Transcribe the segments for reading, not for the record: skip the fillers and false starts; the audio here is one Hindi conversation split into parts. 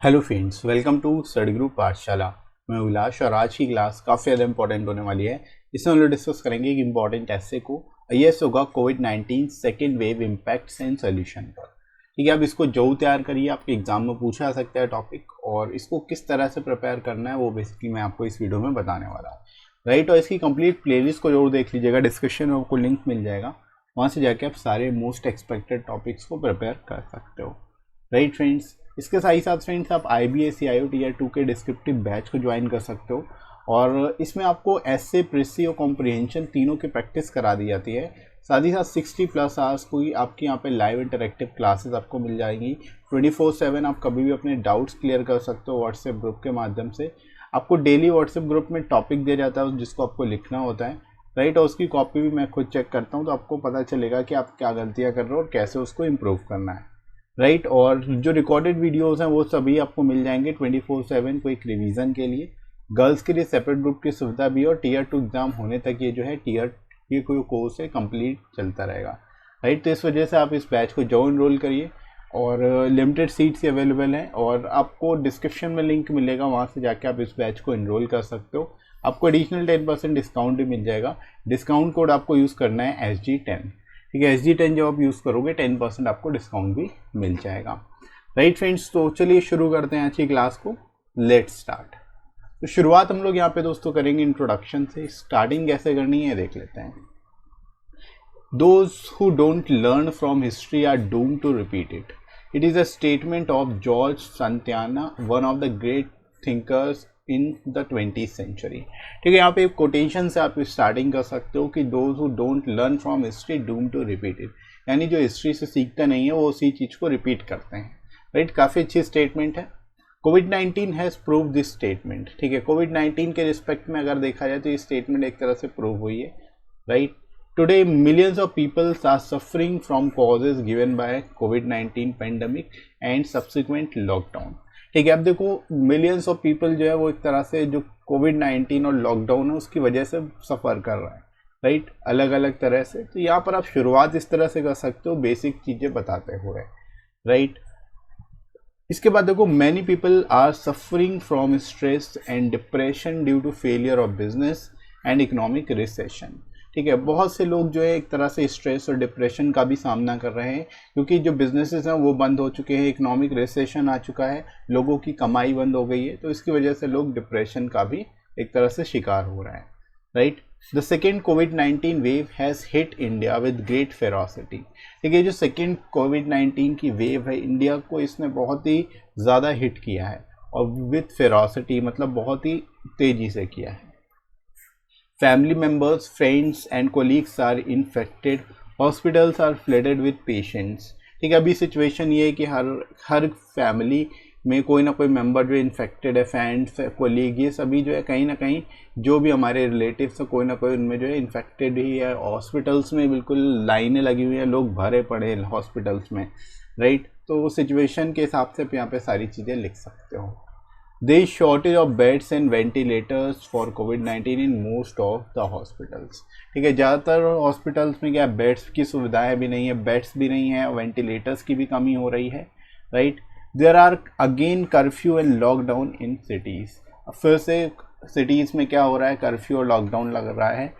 Hello friends, welcome to study group Pathshala. मैं उल्लास और आज की क्लास काफ़ी ज़्यादा इंपॉर्टेंट होने वाली है। इसमें हम लोग डिस्कस करेंगे एक इंपॉर्टेंट ऐसे को यस होगा कोविड-19 second wave impacts and solution पर। ठीक है, अब इसको जो तैयार करिए, आपके एग्जाम में पूछा जा सकता है टॉपिक, और इसको किस तरह से प्रिपेयर करना है वो बेसिकली मैं आपको इस वीडियो में बताने वाला हूँ। राइट, और इसकी कंप्लीट प्लेलिस्ट को जरूर देख लीजिएगा, डिस्क्रिप्शन में आपको लिंक मिल जाएगा, वहाँ से जाके आप सारे मोस्ट एक्सपेक्टेड टॉपिक्स को प्रिपेयर कर सकते हो। राइट फ्रेंड्स, इसके साथ ही साथ फ्रेंड्स आप IBSC-IO Tier 2 के डिस्क्रिप्टिव बैच को ज्वाइन कर सकते हो, और इसमें आपको ऐसे, प्रेसी और कॉम्प्रिहेंशन तीनों की प्रैक्टिस करा दी जाती है। साथ ही साथ 60+ आवर्स कोई आपके यहाँ पे लाइव इंटरेक्टिव क्लासेस आपको मिल जाएंगी। 24/7 आप कभी भी अपने डाउट्स क्लियर कर सकते हो व्हाट्सएप ग्रुप के माध्यम से। आपको डेली व्हाट्सएप ग्रुप में टॉपिक दिया जाता है जिसको आपको लिखना होता है। राइट, और उसकी कॉपी भी मैं खुद चेक करता हूँ, तो आपको पता चलेगा कि आप क्या गलतियाँ कर रहे हो और कैसे उसको इम्प्रूव करना है। राइट, और जो रिकॉर्डेड वीडियोस हैं वो सभी आपको मिल जाएंगे 24/7 को एक रिवीजन के लिए। गर्ल्स के लिए सेपरेट ग्रुप की सुविधा भी है, और Tier 2 एग्जाम होने तक ये जो है ये कोई कोर्स है कंप्लीट चलता रहेगा। राइट, तो इस वजह से आप इस बैच को जो इनरोल करिए, और लिमिटेड सीट्स अवेलेबल हैं, और आपको डिस्क्रिप्शन में लिंक मिलेगा, वहाँ से जाके आप इस बैच को इनरोल कर सकते हो। आपको एडिशनल 10% डिस्काउंट भी मिल जाएगा। डिस्काउंट कोड आपको यूज़ करना है SG10। ठीक है, SG10 जब आप यूज़ करोगे 10% आपको डिस्काउंट भी मिल जाएगा। राइट फ्रेंड्स, तो चलिए शुरू करते हैं आज की क्लास को। Let's start. तो शुरुआत हम लोग यहाँ पे दोस्तों करेंगे इंट्रोडक्शन से। स्टार्टिंग कैसे करनी है देख लेते हैं। Those who don't learn from history are doomed to repeat it. It is a statement of George Santayana, one of the great thinkers in the 20th century. ठीक है, यहाँ पे कोटेशन से आप स्टार्टिंग कर सकते हो कि those who don't learn from history doom to repeat it, यानी जो हिस्ट्री से सीखता नहीं है वो उसी चीज़ को रिपीट करते हैं। राइट, काफ़ी अच्छी स्टेटमेंट है। कोविड-19 हैज़ प्रूव दिस स्टेटमेंट। ठीक है, कोविड-19 के रिस्पेक्ट में अगर देखा जाए तो ये स्टेटमेंट एक तरह से प्रूव हुई है। Right, today millions of peoples are suffering from causes given by कोविड-19 पेंडेमिक एंड सब्सिक्वेंट लॉकडाउन। ठीक है, अब देखो मिलियंस ऑफ पीपल जो है वो एक तरह से जो कोविड-19 और लॉकडाउन है उसकी वजह से सफ़र कर रहा है। राइट, अलग अलग तरह से। तो यहाँ पर आप शुरुआत इस तरह से कर सकते हो, बेसिक चीज़ें बताते हुए। राइट, इसके बाद देखो many people are suffering from stress and depression due to failure of business and economic recession. ठीक है, बहुत से लोग जो है एक तरह से स्ट्रेस और डिप्रेशन का भी सामना कर रहे हैं, क्योंकि जो बिजनेसेस हैं वो बंद हो चुके हैं, इकोनॉमिक रिसेशन आ चुका है, लोगों की कमाई बंद हो गई है, तो इसकी वजह से लोग डिप्रेशन का भी एक तरह से शिकार हो रहे हैं। राइट, द सेकेंड कोविड-19 wave has hit India with great ferocity. ठीक है, जो सेकेंड कोविड-19 की वेव है इंडिया को इसने बहुत ही ज़्यादा हिट किया है, और विथ फेरोसिटी मतलब बहुत ही तेज़ी से किया है। Family members, friends and colleagues are infected. Hospitals are flooded with patients. ठीक है, अभी सिचुएशन ये है कि हर फैमिली में कोई ना कोई मेंबर जो इन्फेक्टेड है, फ्रेंड्स, कोलीग, ये सभी जो है कहीं ना कहीं जो भी हमारे रिलेटिव्स हैं कोई ना कोई उनमें जो है इन्फेक्टेड ही है। हॉस्पिटल्स में बिल्कुल लाइनें लगी हुई हैं, लोग भरे पड़े हैं हॉस्पिटल्स में। राइट, तो सिचुएशन के हिसाब से यहाँ पे सारी चीज़ें लिख सकते हो। There is shortage of beds and ventilators for COVID-19 in most of the hospitals. ठीक है, ज़्यादातर हॉस्पिटल्स में क्या बेड्स की सुविधाएं भी नहीं है, बेड्स भी नहीं है, वेंटिलेटर्स की भी कमी हो रही है। Right, there are again curfew and lockdown in cities. फिर से सिटीज़ में क्या हो रहा है, कर्फ्यू और लॉकडाउन लग रहा है।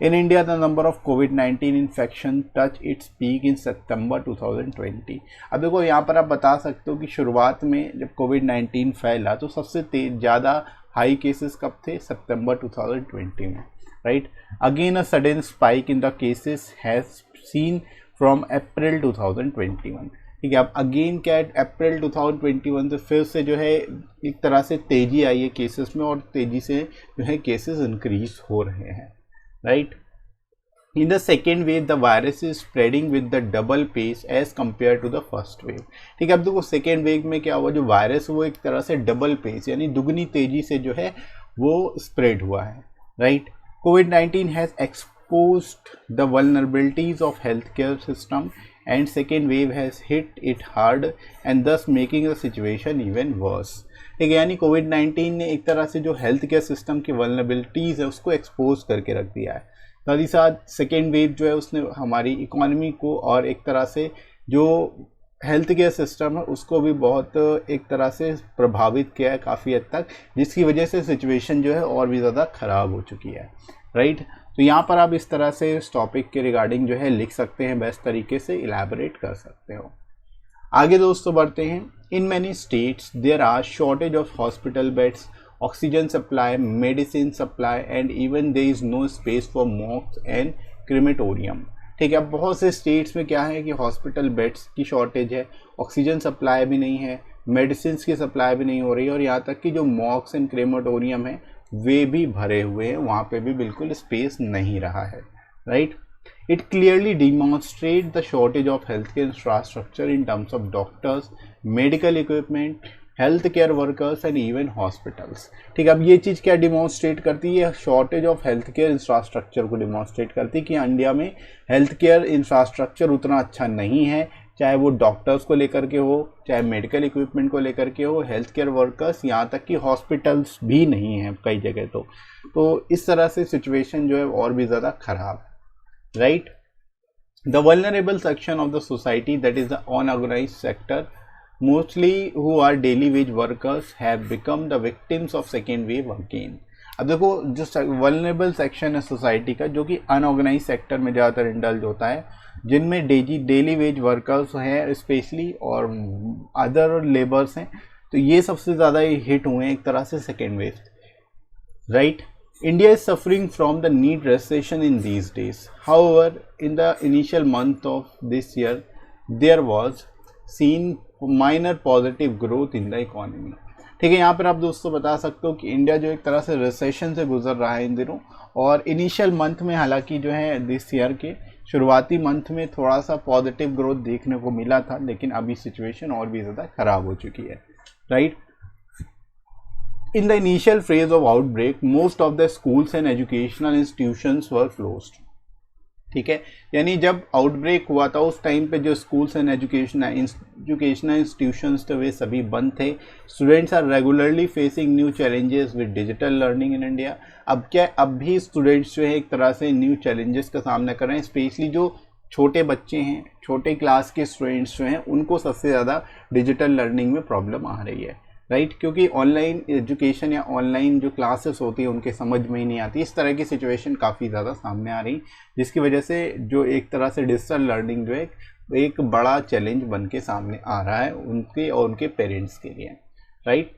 In India the number of कोविड-19 infection touch its peak in September 2020। अब देखो यहाँ पर आप बता सकते हो कि शुरुआत में जब कोविड-19 फैला तो सबसे ज़्यादा हाई केसेस कब थे, सितंबर 2020 में। Right, again a sudden spike in the cases has seen from April 2021। ठीक है, अब अगेन क्या है, अप्रैल 2021 से फिर से जो है एक तरह से तेज़ी आई है केसेस में, और तेज़ी से जो है केसेस इंक्रीज हो रहे हैं। Right, in the second wave the virus is spreading with the double pace as compare to the first wave. ठीक है, अब देखो सेकेंड वेव में क्या हुआ, जो वायरस वो एक तरह से डबल पेस यानी दुगनी तेज़ी से जो है वो स्प्रेड हुआ है। Right, covid has exposed the vulnerabilities of health care system and second wave has hit it hard and thus making the situation even worse। ठीक है, यानी कोविड-19 ने एक तरह से जो हेल्थ केयर सिस्टम की वल्नरेबिलिटीज़ है उसको एक्सपोज करके रख दिया है। साथ ही साथ सेकेंड वेव जो है उसने हमारी इकोनॉमी को और एक तरह से जो हेल्थ केयर सिस्टम है उसको भी बहुत एक तरह से प्रभावित किया है काफ़ी हद तक, जिसकी वजह से सिचुएशन जो है और भी ज़्यादा ख़राब हो चुकी है, राइट। तो यहाँ पर आप इस तरह से इस टॉपिक के रिगार्डिंग जो है लिख सकते हैं, बेस्ट तरीके से इलैबोरेट कर सकते हो। आगे दोस्तों बढ़ते हैं। In many states there are shortage of hospital beds, oxygen supply, medicine supply and even there is no space for morgues and crematorium. ठीक है, अब बहुत से स्टेट्स में क्या है कि हॉस्पिटल बेड्स की शॉर्टेज है, ऑक्सीजन सप्लाई भी नहीं है, मेडिसिन की सप्लाई भी नहीं हो रही है, और यहाँ तक कि जो मॉक्स एंड क्रीमेटोरियम है वे भी भरे हुए हैं, वहाँ पे भी बिल्कुल स्पेस नहीं रहा है, right. It clearly demonstrate the shortage of health care infrastructure in terms of doctors, medical equipment, health care workers and even hospitals. ठीक है, अब ये चीज़ क्या डिमॉन्स्ट्रेट करती है? Shortage of health care infrastructure को डिमॉन्स्ट्रेट करती है कि इंडिया में हेल्थ केयर इंफ्रास्ट्रक्चर उतना अच्छा नहीं है, चाहे वो डॉक्टर्स को लेकर के हो, चाहे मेडिकल इक्विपमेंट को लेकर के हो, हेल्थ केयर वर्कर्स, यहाँ तक कि हॉस्पिटल्स भी नहीं हैं कई जगह। तो इस तरह से सिचुएशन जो है और भी ज़्यादा खराब, right. The vulnerable section of the society that is the unorganised sector mostly who are daily wage workers have become the victims of second wave again. अब देखो, जो वल्नरेबल सेक्शन है सोसाइटी का, जो कि अनऑर्गेनाइज सेक्टर में ज़्यादातर इंडल्ज होता है, जिनमें डेली वेज वर्कर्स हैं स्पेशली और अदर लेबर्स हैं, तो ये सबसे ज़्यादा हिट हुए हैं एक तरह से second wave, right. India is suffering from the need recession in these days. However, in the initial month of this year, there was seen minor positive growth in the economy. ठीक है, यहाँ पर आप दोस्तों बता सकते हो कि इंडिया जो एक तरह से रिसेशन से गुजर रहा है इन दिनों, और इनिशियल मंथ में हालांकि जो है दिस ईयर के शुरुआती मंथ में थोड़ा सा पॉजिटिव ग्रोथ देखने को मिला था, लेकिन अभी सिचुएशन और भी ज़्यादा खराब हो चुकी है, right. In the initial phase of outbreak, most of the schools and educational institutions were closed. ठीक है, यानी जब आउटब्रेक हुआ था उस टाइम पे जो स्कूल्स एंड एजुकेशनल इंस्टीट्यूशंस थे वे सभी बंद थे। Students are regularly facing new challenges with digital learning in India. अब क्या, अब भी स्टूडेंट्स जो है एक तरह से न्यू चैलेंजेस का सामना कर रहे हैं, स्पेशली जो छोटे बच्चे हैं, छोटे क्लास के स्टूडेंट्स जो हैं, उनको सबसे ज़्यादा डिजिटल लर्निंग में प्रॉब्लम आ रही है, राइट। क्योंकि ऑनलाइन एजुकेशन या ऑनलाइन जो क्लासेस होती है उनके समझ में ही नहीं आती। इस तरह की सिचुएशन काफ़ी ज़्यादा सामने आ रही, जिसकी वजह से जो एक तरह से डिजिटल लर्निंग जो है एक बड़ा चैलेंज बन के सामने आ रहा है उनके और उनके पेरेंट्स के लिए, right.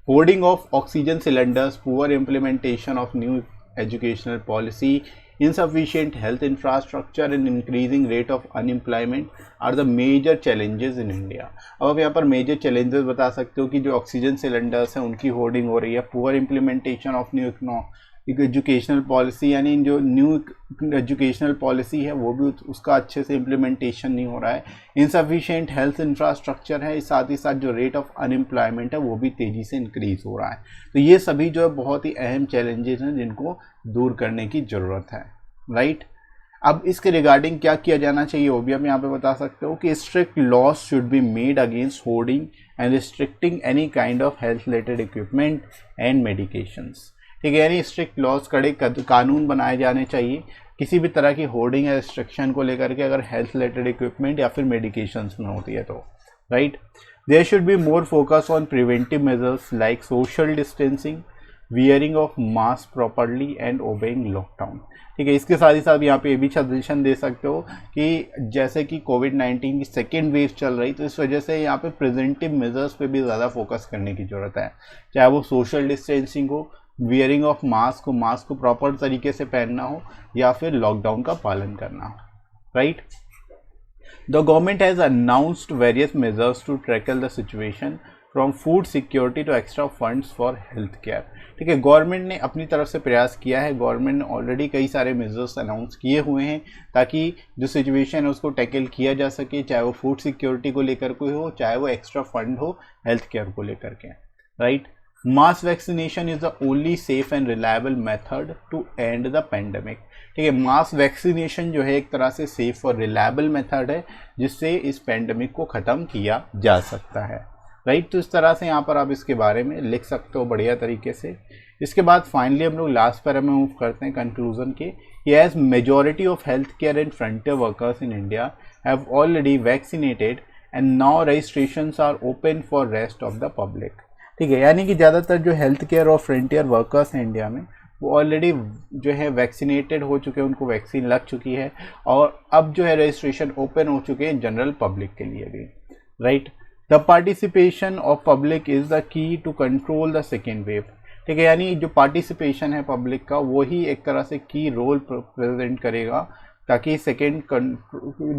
Hoarding of oxygen cylinders, poor implementation of new educational policy, insufficient health infrastructure and increasing rate of unemployment are the major challenges in India। अब आप यहाँ पर मेजर चैलेंजेस बता सकते हो कि जो ऑक्सीजन सिलेंडर्स हैं उनकी होर्डिंग हो रही है, poor implementation of new educational policy, यानी जो न्यू एजुकेशनल पॉलिसी है वो भी उसका अच्छे से इम्प्लीमेंटेशन नहीं हो रहा है, इनसफिशिएंट हेल्थ इंफ्रास्ट्रक्चर है, साथ ही साथ जो रेट ऑफ अनएम्प्लॉयमेंट है वो भी तेज़ी से इंक्रीज़ हो रहा है। तो ये सभी जो है बहुत ही अहम चैलेंजेस हैं जिनको दूर करने की ज़रूरत है, राइट। अब इसके रिगार्डिंग क्या किया जाना चाहिए वो भी हम यहाँ पे बता सकते हो कि strict laws should be made against hoarding and restricting any kind of health related equipment and medications. ठीक है, यानी स्ट्रिक्ट लॉज, कड़े कानून बनाए जाने चाहिए किसी भी तरह की होर्डिंग या रिस्ट्रिक्शन को लेकर के, अगर हेल्थ रिलेटेड इक्विपमेंट या फिर मेडिकेशंस में होती है तो, right. There should be more focus on preventive measures like social distancing, wearing of mask properly and obeying lockdown. ठीक है, इसके साथ ही साथ यहाँ पे ये भी सजेशन दे सकते हो कि जैसे कि कोविड-19 की सेकेंड वेव चल रही, तो इस वजह से यहाँ पे प्रिवेंटिव मेजर्स पे भी ज़्यादा फोकस करने की ज़रूरत है, चाहे वो सोशल डिस्टेंसिंग हो, वियरिंग ऑफ मास्क हो, मास्क को प्रॉपर तरीके से पहनना हो, या फिर लॉकडाउन का पालन करना हो, right. The government has announced various measures to tackle the situation from food security to extra funds for health care. ठीक है, गवर्नमेंट ने अपनी तरफ से प्रयास किया है, गवर्नमेंट ने ऑलरेडी कई सारे मेजर्स अनाउंस किए हुए हैं ताकि जो सिचुएशन है उसको टैकल किया जा सके, चाहे वो फूड सिक्योरिटी को लेकर कोई हो, चाहे वो एक्स्ट्रा फंड हो हेल्थ केयर को लेकर के, right. Mass vaccination is the only safe and reliable method to end the pandemic. ठीक है, मास वैक्सीनेशन जो है एक तरह से सेफ और रिलायबल मेथड है जिससे इस पेंडेमिक को ख़त्म किया जा सकता है, राइट। तो इस तरह से यहाँ पर आप इसके बारे में लिख सकते हो बढ़िया तरीके से। इसके बाद फाइनली हम लोग लास्ट पैरा में मूव करते हैं कंक्लूजन के, as majority of health care and frontier workers in India have already vaccinated and now registrations are open for rest of the public. ठीक है, यानी कि ज़्यादातर जो हेल्थ केयर और फ्रंटियर वर्कर्स हैं इंडिया में वो ऑलरेडी जो है वैक्सीनेटेड हो चुके हैं, उनको वैक्सीन लग चुकी है और अब जो है रजिस्ट्रेशन ओपन हो चुके हैं जनरल पब्लिक के लिए भी, right. The participation of public is the key to control the second wave. ठीक है, यानी जो पार्टिसिपेशन है पब्लिक का वही एक तरह से की रोल प्रेजेंट करेगा ताकि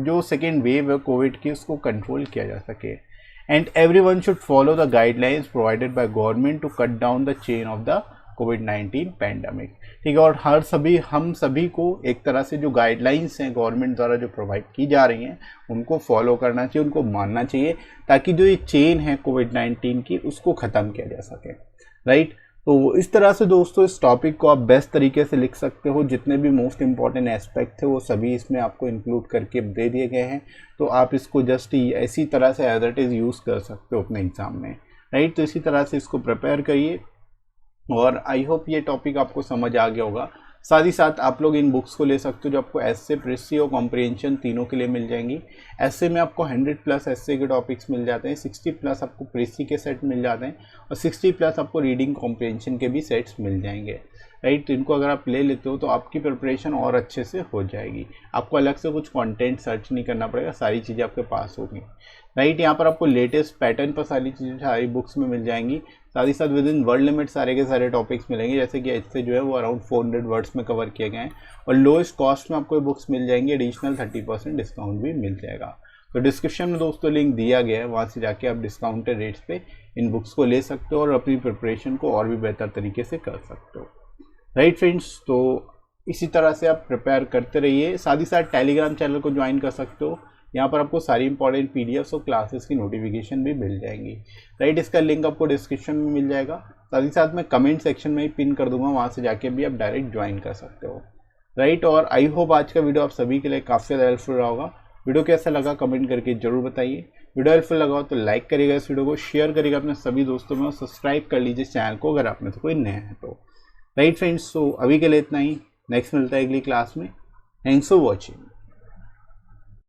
जो सेकेंड वेव है कोविड की उसको कंट्रोल किया जा सके। And everyone should follow the guidelines provided by government to cut down the chain of the कोविड-19 पैंडमिक। ठीक है, और हम सभी को एक तरह से जो गाइडलाइंस हैं गवर्नमेंट द्वारा जो प्रोवाइड की जा रही हैं उनको फॉलो करना चाहिए, उनको मानना चाहिए ताकि जो ये चेन है कोविड-19 की उसको ख़त्म किया जा सके, राइट। तो इस तरह से दोस्तों इस टॉपिक को आप बेस्ट तरीके से लिख सकते हो, जितने भी मोस्ट इंपॉर्टेंट एस्पेक्ट थे वो सभी इसमें आपको इंक्लूड करके दे दिए गए हैं, तो आप इसको जस्ट ऐसी तरह से एज इट इज़ यूज़ कर सकते हो अपने एग्ज़ाम में, राइट। तो इसी तरह से इसको प्रिपेयर करिए और आई होप ये टॉपिक आपको समझ आ गया होगा। साथ ही साथ आप लोग इन बुक्स को ले सकते हो जो आपको एस्से, प्रेसी और कॉम्प्रिहेंशन तीनों के लिए मिल जाएंगी। एस्से में आपको 100+ एस्से के टॉपिक्स मिल जाते हैं, 60+ आपको प्रेसी के सेट मिल जाते हैं और 60+ आपको रीडिंग कॉम्प्रिहेंशन के भी सेट्स मिल जाएंगे, राइट। तो इनको अगर आप ले लेते हो तो आपकी प्रिपरेशन और अच्छे से हो जाएगी, आपको अलग से कुछ कंटेंट सर्च नहीं करना पड़ेगा, सारी चीज़ें आपके पास होंगी, राइट। यहाँ पर आपको लेटेस्ट पैटर्न पर सारी चीज़ें सारी बुक्स में मिल जाएंगी। साथ ही साथ विद इन वर्ड लिमिट सारे के सारे टॉपिक्स मिलेंगे, जैसे कि इससे जो है वो अराउंड 400 वर्ड्स में कवर किए गए हैं और लोएस्ट कॉस्ट में आपको ये बुक्स मिल जाएंगी, एडिशनल 30% डिस्काउंट भी मिल जाएगा। तो डिस्क्रिप्शन में दोस्तों लिंक दिया गया है, वहाँ से जाके आप डिस्काउंटेड रेट्स पे इन बुक्स को ले सकते हो और अपनी प्रिपरेशन को और भी बेहतर तरीके से कर सकते हो, राइट फ्रेंड्स। तो इसी तरह से आप प्रिपेयर करते रहिए। साथ ही साथ टेलीग्राम चैनल को ज्वाइन कर सकते हो, यहाँ पर आपको सारी इंपॉर्टेंट पीडीएफ्स और क्लासेस की नोटिफिकेशन भी मिल जाएंगी, राइट। इसका लिंक आपको डिस्क्रिप्शन में मिल जाएगा, साथ ही साथ मैं कमेंट सेक्शन में ही पिन कर दूंगा, वहाँ से जाके भी आप डायरेक्ट ज्वाइन कर सकते हो, राइट। और आई होप आज का वीडियो आप सभी के लिए काफ़ी ज़्यादा हेल्पफुल रहा होगा। वीडियो कैसा लगा कमेंट करके जरूर बताइए। वीडियो हेल्पफुल लगा हो तो लाइक करिएगा, इस वीडियो को शेयर करिएगा अपने सभी दोस्तों में और सब्सक्राइब कर लीजिए चैनल को अगर आप में से कोई नया है तो, राइट फ्रेंड्स। तो अभी के लिए इतना ही, नेक्स्ट मिलता है अगली क्लास में। Thanks for watching.